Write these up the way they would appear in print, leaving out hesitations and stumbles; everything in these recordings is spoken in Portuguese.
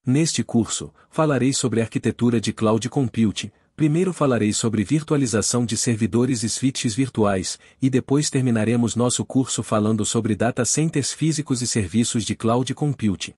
Neste curso, falarei sobre arquitetura de Cloud Computing. Primeiro falarei sobre virtualização de servidores e switches virtuais, e depois terminaremos nosso curso falando sobre data centers físicos e serviços de Cloud Computing.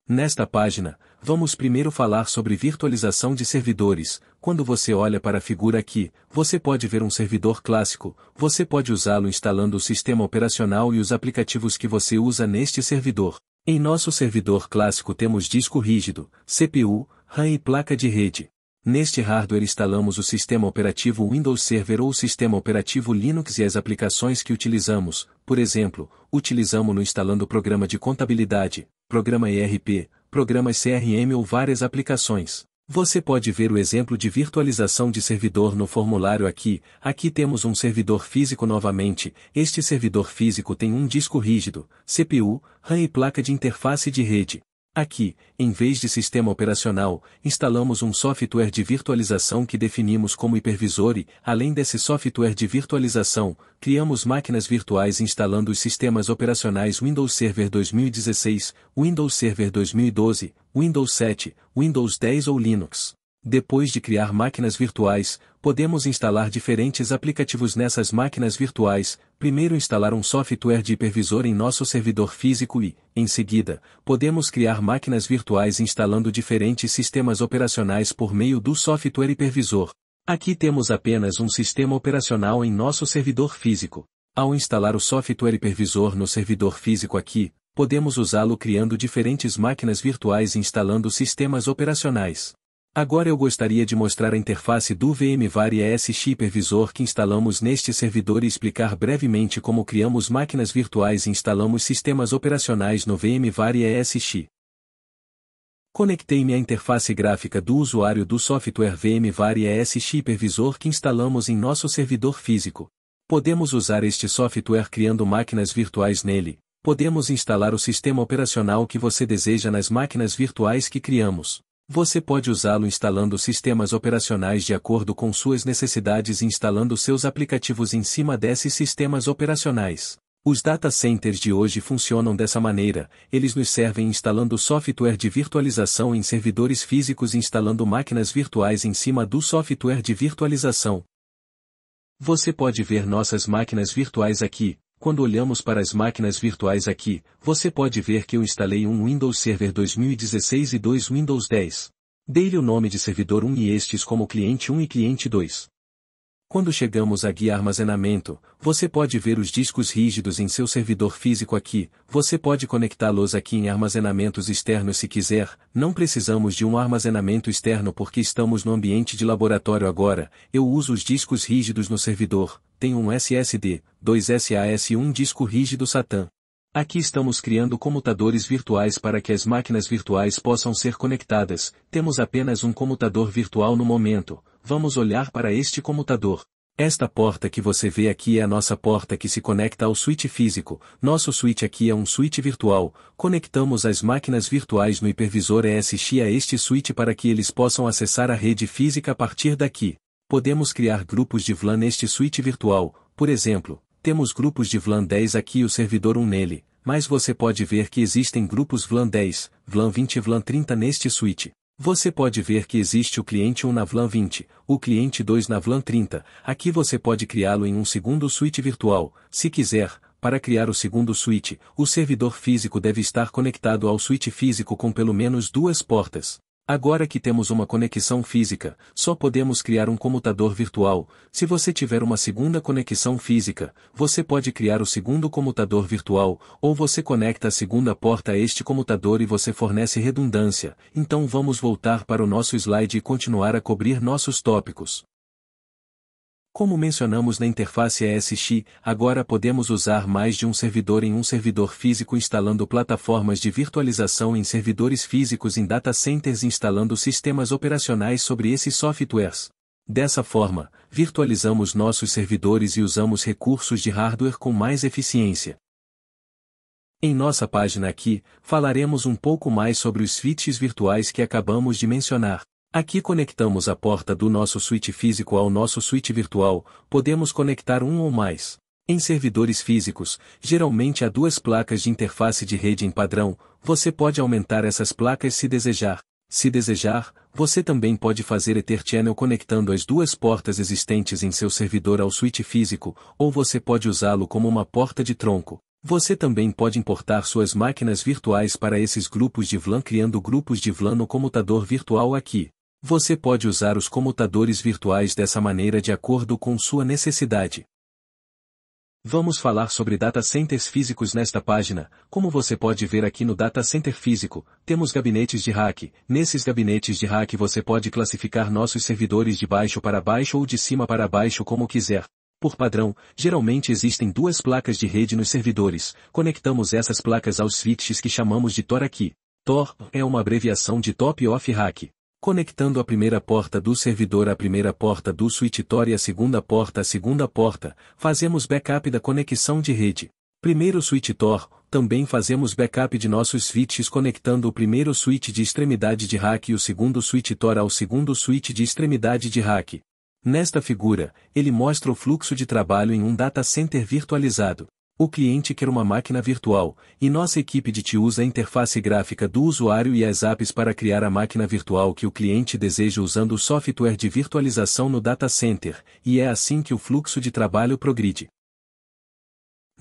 Nesta página, vamos primeiro falar sobre virtualização de servidores. Quando você olha para a figura aqui, você pode ver um servidor clássico, você pode usá-lo instalando o sistema operacional e os aplicativos que você usa neste servidor. Em nosso servidor clássico temos disco rígido, CPU, RAM e placa de rede. Neste hardware instalamos o sistema operativo Windows Server ou o sistema operativo Linux e as aplicações que utilizamos, por exemplo, utilizamos-no instalando programa de contabilidade, programa ERP, programas CRM ou várias aplicações. Você pode ver o exemplo de virtualização de servidor no formulário aqui. Aqui temos um servidor físico novamente. Este servidor físico tem um disco rígido, CPU, RAM e placa de interface de rede. Aqui, em vez de sistema operacional, instalamos um software de virtualização que definimos como hipervisor e, além desse software de virtualização, criamos máquinas virtuais instalando os sistemas operacionais Windows Server 2016, Windows Server 2012, Windows 7, Windows 10 ou Linux. Depois de criar máquinas virtuais, podemos instalar diferentes aplicativos nessas máquinas virtuais. Primeiro instalar um software de hipervisor em nosso servidor físico e, em seguida, podemos criar máquinas virtuais instalando diferentes sistemas operacionais por meio do software hipervisor. Aqui temos apenas um sistema operacional em nosso servidor físico. Ao instalar o software hipervisor no servidor físico aqui, podemos usá-lo criando diferentes máquinas virtuais e instalando sistemas operacionais. Agora eu gostaria de mostrar a interface do VMware ESX Hypervisor que instalamos neste servidor e explicar brevemente como criamos máquinas virtuais e instalamos sistemas operacionais no VMware ESX. Conectei-me à interface gráfica do usuário do software VMware ESX Hypervisor que instalamos em nosso servidor físico. Podemos usar este software criando máquinas virtuais nele. Podemos instalar o sistema operacional que você deseja nas máquinas virtuais que criamos. Você pode usá-lo instalando sistemas operacionais de acordo com suas necessidades e instalando seus aplicativos em cima desses sistemas operacionais. Os data centers de hoje funcionam dessa maneira, eles nos servem instalando software de virtualização em servidores físicos e instalando máquinas virtuais em cima do software de virtualização. Você pode ver nossas máquinas virtuais aqui. Quando olhamos para as máquinas virtuais aqui, você pode ver que eu instalei um Windows Server 2016 e dois Windows 10. Dei-lhe o nome de servidor 1 e estes como cliente 1 e cliente 2. Quando chegamos à guia armazenamento, você pode ver os discos rígidos em seu servidor físico aqui, você pode conectá-los aqui em armazenamentos externos se quiser, não precisamos de um armazenamento externo porque estamos no ambiente de laboratório agora, eu uso os discos rígidos no servidor, tenho um SSD, 2 SAS e um disco rígido SATA. Aqui estamos criando comutadores virtuais para que as máquinas virtuais possam ser conectadas, temos apenas um comutador virtual no momento, vamos olhar para este comutador. Esta porta que você vê aqui é a nossa porta que se conecta ao switch físico, nosso switch aqui é um switch virtual, conectamos as máquinas virtuais no hipervisor ESX a este switch para que eles possam acessar a rede física a partir daqui. Podemos criar grupos de VLAN neste switch virtual, por exemplo, temos grupos de VLAN 10 aqui e o servidor 1 nele, mas você pode ver que existem grupos VLAN 10, VLAN 20 e VLAN 30 neste switch. Você pode ver que existe o cliente 1 na VLAN 20, o cliente 2 na VLAN 30, aqui você pode criá-lo em um segundo switch virtual, se quiser. Para criar o segundo switch, o servidor físico deve estar conectado ao switch físico com pelo menos duas portas. Agora que temos uma conexão física, só podemos criar um comutador virtual. Se você tiver uma segunda conexão física, você pode criar o segundo comutador virtual, ou você conecta a segunda porta a este comutador e você fornece redundância. Então vamos voltar para o nosso slide e continuar a cobrir nossos tópicos. Como mencionamos na interface ESX, agora podemos usar mais de um servidor em um servidor físico instalando plataformas de virtualização em servidores físicos em data centers e instalando sistemas operacionais sobre esses softwares. Dessa forma, virtualizamos nossos servidores e usamos recursos de hardware com mais eficiência. Em nossa página aqui, falaremos um pouco mais sobre os switches virtuais que acabamos de mencionar. Aqui conectamos a porta do nosso switch físico ao nosso switch virtual, podemos conectar um ou mais. Em servidores físicos, geralmente há duas placas de interface de rede em padrão, você pode aumentar essas placas se desejar. Se desejar, você também pode fazer Ether Channel conectando as duas portas existentes em seu servidor ao switch físico, ou você pode usá-lo como uma porta de tronco. Você também pode importar suas máquinas virtuais para esses grupos de VLAN criando grupos de VLAN no comutador virtual aqui. Você pode usar os comutadores virtuais dessa maneira de acordo com sua necessidade. Vamos falar sobre data centers físicos nesta página. Como você pode ver aqui no data center físico, temos gabinetes de rack. Nesses gabinetes de rack você pode classificar nossos servidores de baixo para baixo ou de cima para baixo como quiser. Por padrão, geralmente existem duas placas de rede nos servidores. Conectamos essas placas aos switches que chamamos de TOR aqui. TOR é uma abreviação de Top Off Rack. Conectando a primeira porta do servidor à primeira porta do switch TOR e a segunda porta à segunda porta, fazemos backup da conexão de rede. Primeiro switch TOR, também fazemos backup de nossos switches conectando o primeiro switch de extremidade de rack e o segundo switch TOR ao segundo switch de extremidade de rack. Nesta figura, ele mostra o fluxo de trabalho em um data center virtualizado. O cliente quer uma máquina virtual, e nossa equipe de TI usa a interface gráfica do usuário e as APIs para criar a máquina virtual que o cliente deseja usando o software de virtualização no data center, e é assim que o fluxo de trabalho progride.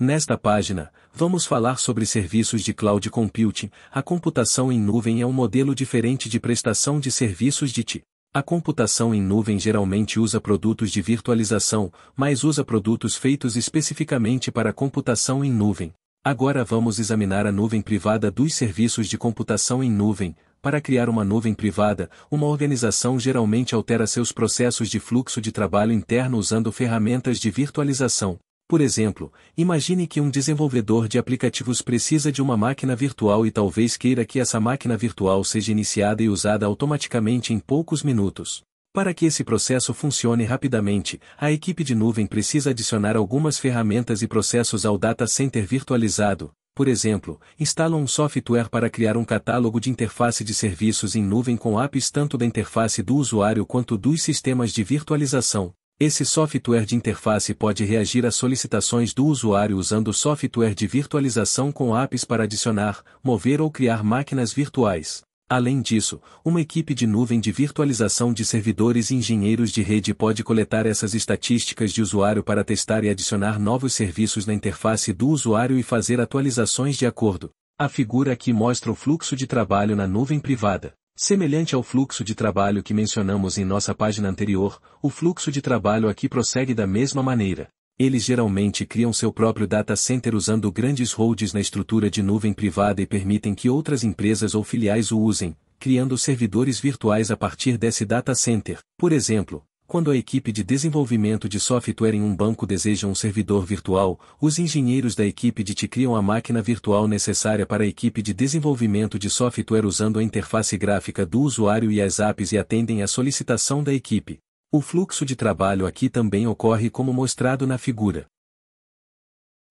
Nesta página, vamos falar sobre serviços de cloud computing. A computação em nuvem é um modelo diferente de prestação de serviços de TI. A computação em nuvem geralmente usa produtos de virtualização, mas usa produtos feitos especificamente para computação em nuvem. Agora vamos examinar a nuvem privada dos serviços de computação em nuvem. Para criar uma nuvem privada, uma organização geralmente altera seus processos de fluxo de trabalho interno usando ferramentas de virtualização. Por exemplo, imagine que um desenvolvedor de aplicativos precisa de uma máquina virtual e talvez queira que essa máquina virtual seja iniciada e usada automaticamente em poucos minutos. Para que esse processo funcione rapidamente, a equipe de nuvem precisa adicionar algumas ferramentas e processos ao data center virtualizado. Por exemplo, instalam um software para criar um catálogo de interface de serviços em nuvem com APIs tanto da interface do usuário quanto dos sistemas de virtualização. Esse software de interface pode reagir às solicitações do usuário usando o software de virtualização com APIs para adicionar, mover ou criar máquinas virtuais. Além disso, uma equipe de nuvem de virtualização de servidores e engenheiros de rede pode coletar essas estatísticas de usuário para testar e adicionar novos serviços na interface do usuário e fazer atualizações de acordo. A figura aqui mostra o fluxo de trabalho na nuvem privada. Semelhante ao fluxo de trabalho que mencionamos em nossa página anterior, o fluxo de trabalho aqui prossegue da mesma maneira. Eles geralmente criam seu próprio data center usando grandes holds na estrutura de nuvem privada e permitem que outras empresas ou filiais o usem, criando servidores virtuais a partir desse data center. Por exemplo, quando a equipe de desenvolvimento de software em um banco deseja um servidor virtual, os engenheiros da equipe de TI criam a máquina virtual necessária para a equipe de desenvolvimento de software usando a interface gráfica do usuário e as APIs e atendem à solicitação da equipe. O fluxo de trabalho aqui também ocorre como mostrado na figura.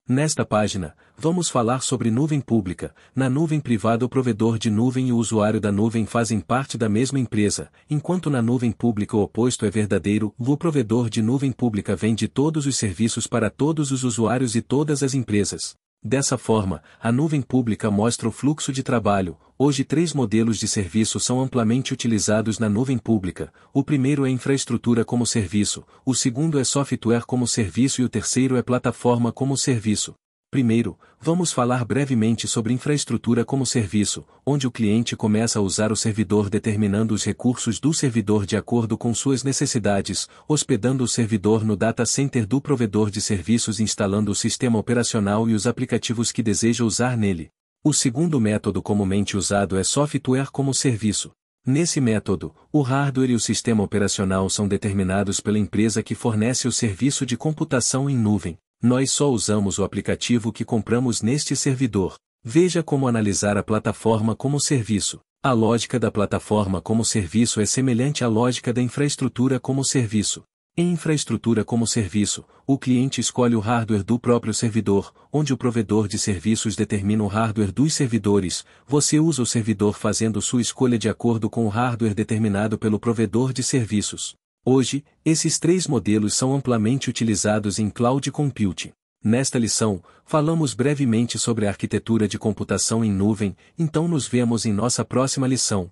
Nesta página, vamos falar sobre nuvem pública. Na nuvem privada o provedor de nuvem e o usuário da nuvem fazem parte da mesma empresa, enquanto na nuvem pública o oposto é verdadeiro. O provedor de nuvem pública vende todos os serviços para todos os usuários e todas as empresas. Dessa forma, a nuvem pública mostra o fluxo de trabalho. Hoje 3 modelos de serviço são amplamente utilizados na nuvem pública. O primeiro é infraestrutura como serviço, o segundo é software como serviço e o terceiro é plataforma como serviço. Primeiro, vamos falar brevemente sobre infraestrutura como serviço, onde o cliente começa a usar o servidor determinando os recursos do servidor de acordo com suas necessidades, hospedando o servidor no data center do provedor de serviços e instalando o sistema operacional e os aplicativos que deseja usar nele. O segundo método comumente usado é software como serviço. Nesse método, o hardware e o sistema operacional são determinados pela empresa que fornece o serviço de computação em nuvem. Nós só usamos o aplicativo que compramos neste servidor. Veja como analisar a plataforma como serviço. A lógica da plataforma como serviço é semelhante à lógica da infraestrutura como serviço. Em infraestrutura como serviço, o cliente escolhe o hardware do próprio servidor, onde o provedor de serviços determina o hardware dos servidores. Você usa o servidor fazendo sua escolha de acordo com o hardware determinado pelo provedor de serviços. Hoje, esses 3 modelos são amplamente utilizados em cloud computing. Nesta lição, falamos brevemente sobre a arquitetura de computação em nuvem, então nos vemos em nossa próxima lição.